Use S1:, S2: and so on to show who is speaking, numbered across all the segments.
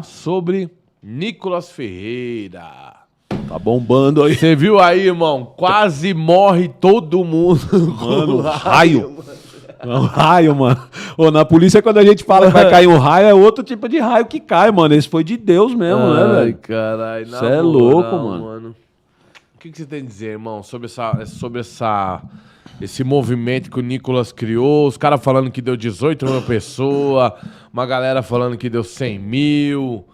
S1: Sobre Nicolas Ferreira.
S2: Tá bombando aí.
S1: Você viu aí, irmão? Quase morre todo mundo.
S2: Mano, raio. É um raio, mano. Ô, na polícia, quando a gente fala que vai cair um raio, é outro tipo de raio que cai, mano. Esse foi de Deus mesmo, né, velho?
S1: Ai, caralho.
S2: Você é louco, mano.
S1: O que você tem a dizer, irmão, sobre esse movimento que o Nicolas criou? Os caras falando que deu 18 mil pessoas, uma galera falando que deu 100 mil. O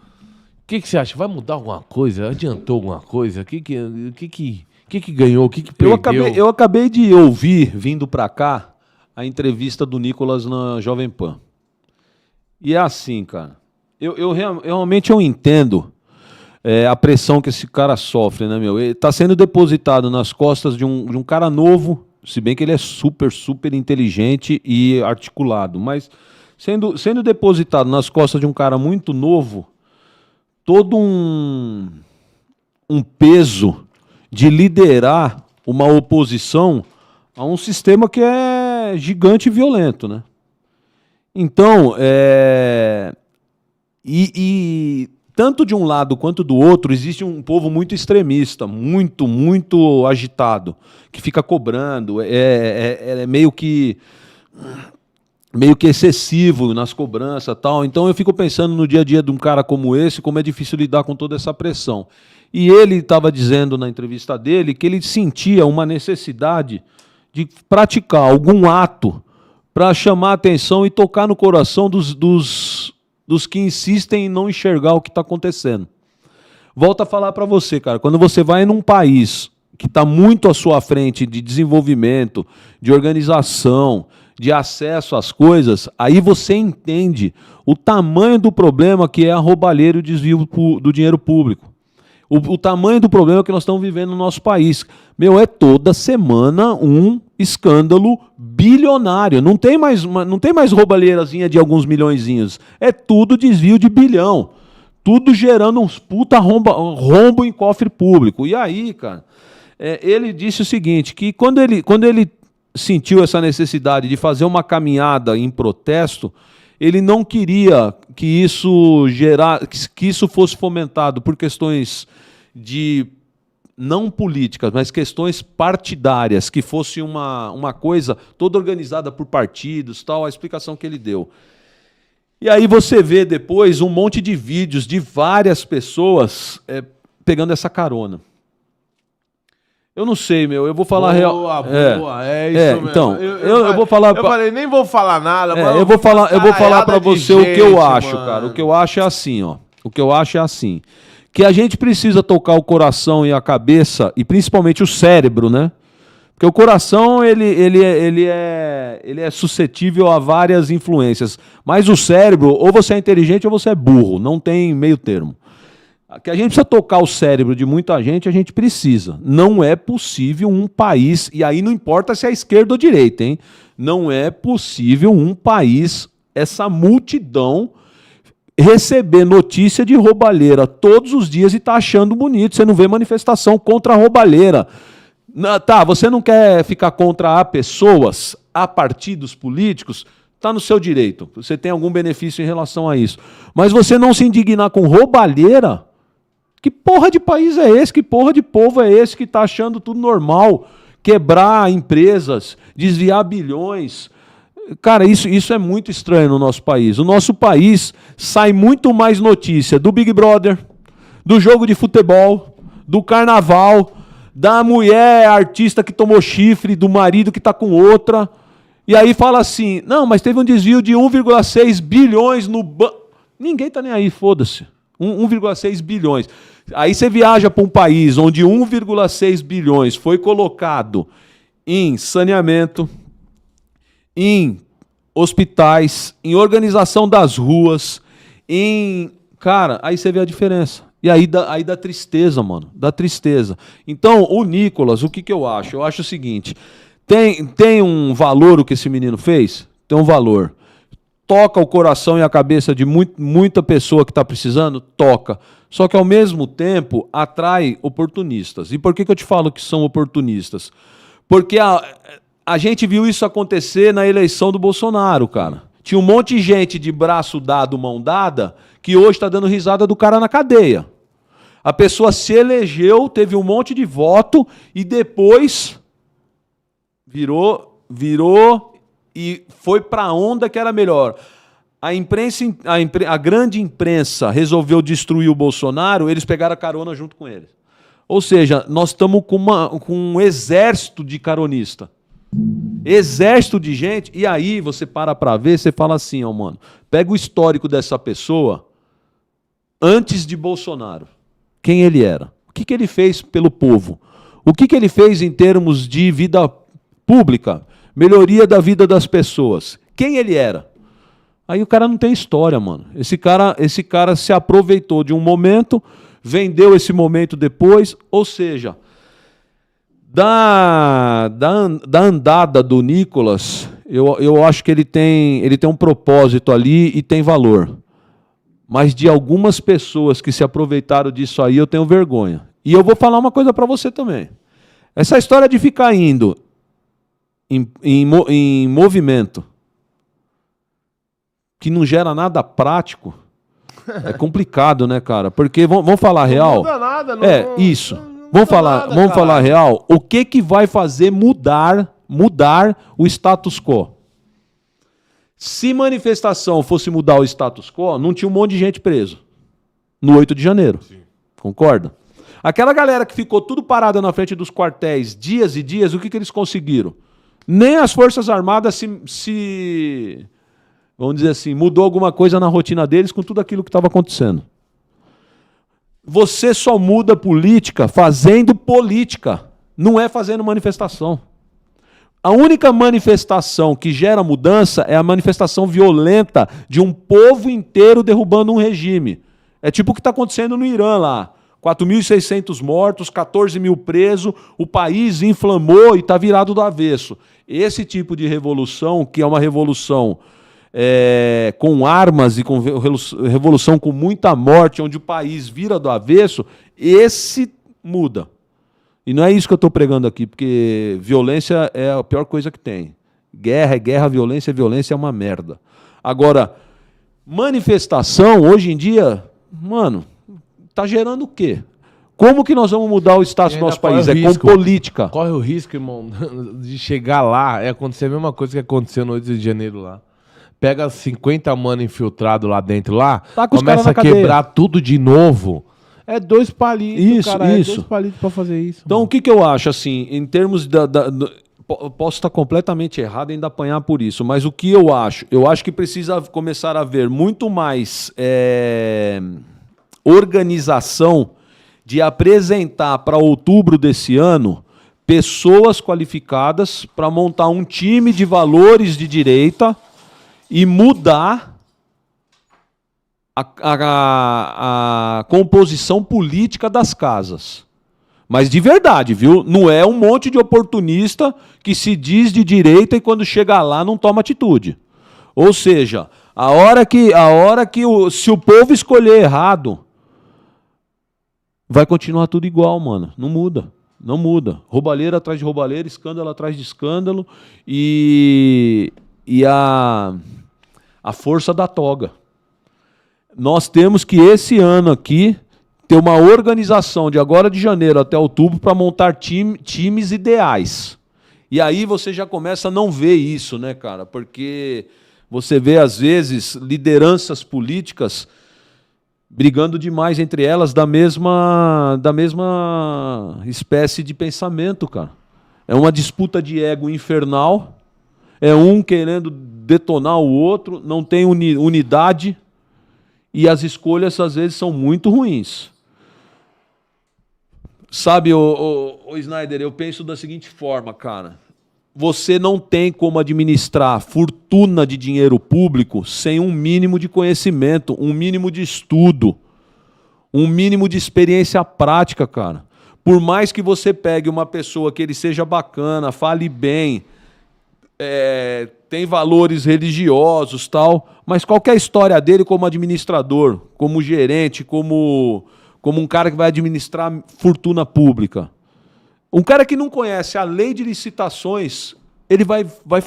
S1: que você acha? Vai mudar alguma coisa? Adiantou alguma coisa? O que ganhou? O que perdeu?
S2: Eu acabei de ouvir, vindo pra cá, a entrevista do Nicolas na Jovem Pan. E é assim, cara. Eu realmente entendo a pressão que esse cara sofre, né, meu? Ele tá sendo depositado nas costas de um cara novo, se bem que ele é super, super inteligente e articulado, mas sendo depositado nas costas de um cara muito novo, todo um peso de liderar uma oposição a um sistema que é gigante e violento, né? Então, tanto de um lado quanto do outro, existe um povo muito extremista, muito, muito agitado, que fica cobrando, é meio que excessivo nas cobranças e tal. Então eu fico pensando no dia a dia de um cara como esse, como é difícil lidar com toda essa pressão. E ele estava dizendo na entrevista dele que ele sentia uma necessidade de praticar algum ato para chamar a atenção e tocar no coração dos que insistem em não enxergar o que está acontecendo. Volto a falar para você, cara, quando você vai num país que está muito à sua frente de desenvolvimento, de organização, de acesso às coisas, aí você entende o tamanho do problema que é a roubalheira e o desvio do dinheiro público. O tamanho do problema que nós estamos vivendo no nosso país. Meu, é toda semana um escândalo bilionário. Não tem mais roubalheirazinha de alguns milhõezinhos. É tudo desvio de bilhão. Tudo gerando uns puta rombo em cofre público. E aí, cara, ele disse o seguinte, que quando ele sentiu essa necessidade de fazer uma caminhada em protesto, ele não queria que isso fosse fomentado por questões de não políticas, mas questões partidárias, que fosse uma coisa toda organizada por partidos, tal, a explicação que ele deu. E aí você vê depois um monte de vídeos de várias pessoas pegando essa carona. Eu não sei, meu, eu vou falar real.
S1: Boa, é isso mesmo.
S2: Então, eu vou falar.
S1: Eu falei, nem vou falar nada.
S2: Eu vou falar para você o que eu acho,
S1: mano.
S2: cara. O que eu acho é assim, ó. O que eu acho é assim, que a gente precisa tocar o coração e a cabeça e principalmente o cérebro, né? Porque o coração ele é suscetível a várias influências, mas o cérebro, ou você é inteligente ou você é burro, não tem meio termo. Que a gente precisa tocar o cérebro de muita gente, a gente precisa. Não é possível um país, e aí não importa se é esquerda ou direita, hein? Não é possível um país, essa multidão, receber notícia de roubalheira todos os dias e tá achando bonito. Você não vê manifestação contra a roubalheira. Tá, você não quer ficar contra pessoas, partidos políticos, tá no seu direito. Você tem algum benefício em relação a isso. Mas você não se indignar com roubalheira? Que porra de país é esse? Que porra de povo é esse que está achando tudo normal? Quebrar empresas, desviar bilhões. Cara, isso é muito estranho no nosso país. O nosso país sai muito mais notícia do Big Brother, do jogo de futebol, do carnaval, da mulher artista que tomou chifre, do marido que está com outra. E aí fala assim, não, mas teve um desvio de 1,6 bilhões no banco. Ninguém está nem aí, foda-se. 1,6 bilhões. Aí você viaja para um país onde 1,6 bilhões foi colocado em saneamento, em hospitais, em organização das ruas, Cara, aí você vê a diferença. E aí dá tristeza, mano. Dá tristeza. Então, o Nicolas, o que eu acho? Eu acho o seguinte, tem um valor o que esse menino fez? Tem um valor. Toca o coração e a cabeça de muita pessoa que está precisando? Toca. Só que, ao mesmo tempo, atrai oportunistas. E por que eu te falo que são oportunistas? Porque a gente viu isso acontecer na eleição do Bolsonaro, cara. Tinha um monte de gente de braço dado, mão dada, que hoje está dando risada do cara na cadeia. A pessoa se elegeu, teve um monte de voto e depois virou e foi para a onda que era melhor. A grande imprensa resolveu destruir o Bolsonaro, eles pegaram a carona junto com eles. Ou seja, nós estamos com um exército de caronista. Exército de gente, e aí você para ver, você fala assim, ó, mano, pega o histórico dessa pessoa antes de Bolsonaro. Quem ele era? O que ele fez pelo povo? O que ele fez em termos de vida pública? Melhoria da vida das pessoas. Quem ele era? Aí o cara não tem história, mano. Esse cara se aproveitou de um momento, vendeu esse momento depois, ou seja, da andada do Nicolas, eu acho que ele tem um propósito ali e tem valor. Mas de algumas pessoas que se aproveitaram disso aí, eu tenho vergonha. E eu vou falar uma coisa para você também. Essa história de ficar indo em movimento que não gera nada prático, é complicado, né, cara? Porque, vamos falar real...
S1: Não muda nada.
S2: Isso. Vamos falar real. O que vai fazer mudar o status quo? Se manifestação fosse mudar o status quo, não tinha um monte de gente preso no 8 de janeiro. Sim. Concorda? Aquela galera que ficou tudo parada na frente dos quartéis dias e dias, o que eles conseguiram? Nem as Forças Armadas vamos dizer assim, mudou alguma coisa na rotina deles com tudo aquilo que estava acontecendo. Você só muda política fazendo política, não é fazendo manifestação. A única manifestação que gera mudança é a manifestação violenta de um povo inteiro derrubando um regime. É tipo o que está acontecendo no Irã lá. 4.600 mortos, 14 mil presos, o país inflamou e está virado do avesso. Esse tipo de revolução, que é uma revolução com armas e com revolução com muita morte, onde o país vira do avesso, esse muda. E não é isso que eu estou pregando aqui, porque violência é a pior coisa que tem. Guerra é guerra, violência é uma merda. Agora, manifestação, hoje em dia, mano, tá gerando o quê? Como que nós vamos mudar o status do nosso país? É com política.
S1: Corre o risco, irmão, de chegar lá, acontecer a mesma coisa que aconteceu no 8 de janeiro lá. Pega 50 mano infiltrado lá dentro,
S2: tá
S1: começa a quebrar tudo de novo. É 2 palitos, cara.
S2: Isso.
S1: É 2 palitos pra fazer isso.
S2: Então,
S1: mano.
S2: o que eu acho, assim, em termos posso estar completamente errado em ainda apanhar por isso, mas o que eu acho? Eu acho que precisa começar a haver muito mais organização de apresentar para outubro desse ano pessoas qualificadas para montar um time de valores de direita e mudar a composição política das casas. Mas de verdade, viu? Não é um monte de oportunista que se diz de direita e quando chega lá não toma atitude. Ou seja, se o povo escolher errado, vai continuar tudo igual, mano. Não muda. Não muda. Roubalheira atrás de roubalheira, escândalo atrás de escândalo e a força da toga. Nós temos que, esse ano aqui, ter uma organização de agora de janeiro até outubro para montar times ideais. E aí você já começa a não ver isso, né, cara? Porque você vê, às vezes, lideranças políticas brigando demais entre elas da mesma espécie de pensamento, cara. É uma disputa de ego infernal, é um querendo detonar o outro, não tem unidade. E as escolhas, às vezes, são muito ruins. Sabe, o Snyder, eu penso da seguinte forma, cara. Você não tem como administrar fortuna de dinheiro público sem um mínimo de conhecimento, um mínimo de estudo, um mínimo de experiência prática, cara. Por mais que você pegue uma pessoa que ele seja bacana, fale bem, tem valores religiosos, tal, mas qual que é a história dele como administrador, como gerente, como um cara que vai administrar fortuna pública? Um cara que não conhece a lei de licitações, ele vai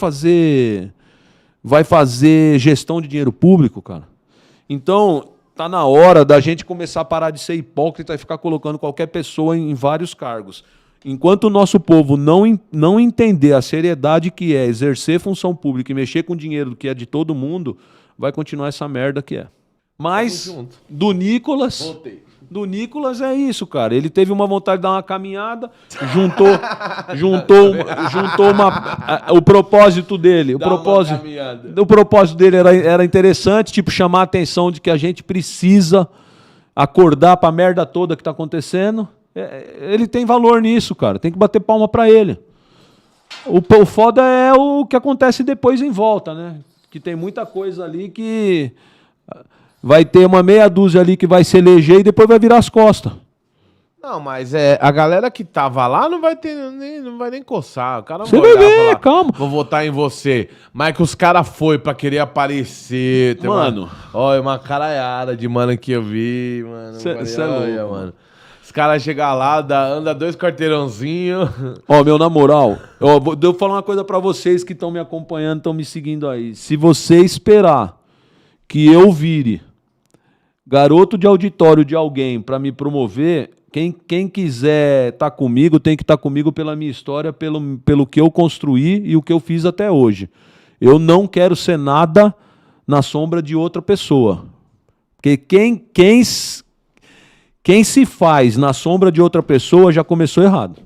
S2: vai fazer gestão de dinheiro público, cara. Então, tá na hora da gente começar a parar de ser hipócrita e ficar colocando qualquer pessoa em vários cargos. Enquanto o nosso povo não entender a seriedade que é exercer função pública e mexer com dinheiro que é de todo mundo, vai continuar essa merda que é. Mas, do Nicolas...
S1: Voltei.
S2: Do Nicolas é isso, cara. Ele teve uma vontade de dar uma caminhada, o propósito dele. O propósito dele era interessante, tipo, chamar a atenção de que a gente precisa acordar pra merda toda que tá acontecendo. Ele tem valor nisso, cara. Tem que bater palma pra ele. O foda é o que acontece depois em volta, né? Que tem muita coisa ali que... Vai ter uma meia dúzia ali que vai se eleger e depois vai virar as costas.
S1: Não, mas a galera que tava lá não vai nem coçar. O cara não
S2: Você
S1: vai
S2: vai
S1: olhar e
S2: ver,
S1: falar,
S2: calma.
S1: vou votar em você. Mas que os caras foi pra querer aparecer.
S2: Mano.
S1: Olha, uma caralhada de mano que eu vi, mano.
S2: Cê é
S1: Olha,
S2: louco,
S1: mano. Os caras chegam lá, anda 2 quarteirãozinhos.
S2: Ó, meu, na moral, eu falar uma coisa pra vocês que estão me acompanhando, estão me seguindo aí. Se você esperar que eu vire garoto de auditório de alguém para me promover, quem quiser estar comigo tem que estar comigo pela minha história, pelo que eu construí e o que eu fiz até hoje. Eu não quero ser nada na sombra de outra pessoa. Porque quem se faz na sombra de outra pessoa já começou errado.